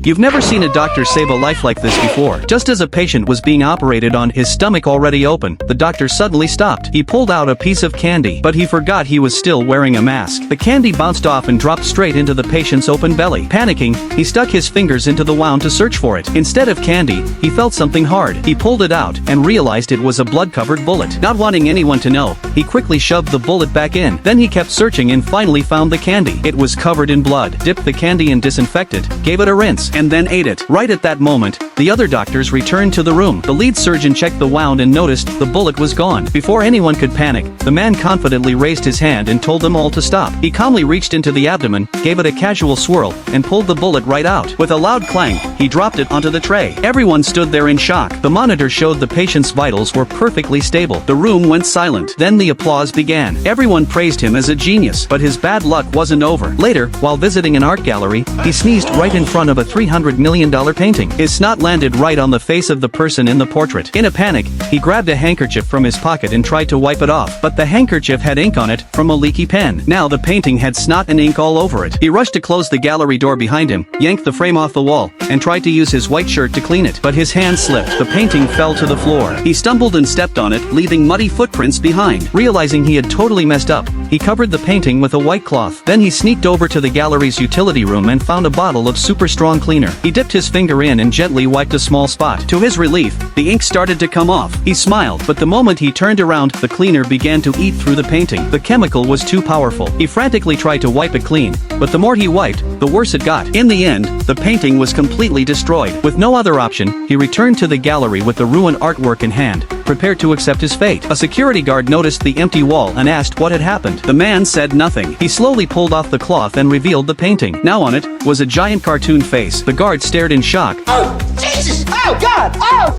You've never seen a doctor save a life like this before. Just as a patient was being operated on, his stomach already open, the doctor suddenly stopped. He pulled out a piece of candy, but he forgot he was still wearing a mask. The candy bounced off and dropped straight into the patient's open belly. Panicking, he stuck his fingers into the wound to search for it. Instead of candy, he felt something hard. He pulled it out and realized it was a blood-covered bullet. Not wanting anyone to know, he quickly shoved the bullet back in. Then he kept searching and finally found the candy. It was covered in blood. Dipped the candy in disinfectant, gave it a rinse, and then ate it. Right at that moment, the other doctors returned to the room. The lead surgeon checked the wound and noticed the bullet was gone. Before anyone could panic, the man confidently raised his hand and told them all to stop. He calmly reached into the abdomen, gave it a casual swirl, and pulled the bullet right out. With a loud clang, he dropped it onto the tray. Everyone stood there in shock. The monitor showed the patient's vitals were perfectly stable. The room went silent. Then the applause began. Everyone praised him as a genius, but his bad luck wasn't over. Later, while visiting an art gallery, he sneezed right in front of a $300 million painting. His snot landed right on the face of the person in the portrait. In a panic, he grabbed a handkerchief from his pocket and tried to wipe it off, but the handkerchief had ink on it from a leaky pen. Now the painting had snot and ink all over it. He rushed to close the gallery door behind him, yanked the frame off the wall, and tried to use his white shirt to clean it, but his hand slipped. The painting fell to the floor. He stumbled and stepped on it, leaving muddy footprints behind. Realizing he had totally messed up, he covered the painting with a white cloth. Then he sneaked over to the gallery's utility room and found a bottle of super strong cleaner. He dipped his finger in and gently wiped a small spot. To his relief, the ink started to come off. He smiled, but the moment he turned around, the cleaner began to eat through the painting. The chemical was too powerful. He frantically tried to wipe it clean, but the more he wiped, the worse it got. In the end, the painting was completely destroyed. With no other option, he returned to the gallery with the ruined artwork in hand, prepared to accept his fate. A security guard noticed the empty wall and asked what had happened. The man said nothing. He slowly pulled off the cloth and revealed the painting. Now on it was a giant cartoon face. The guard stared in shock. Oh, Jesus!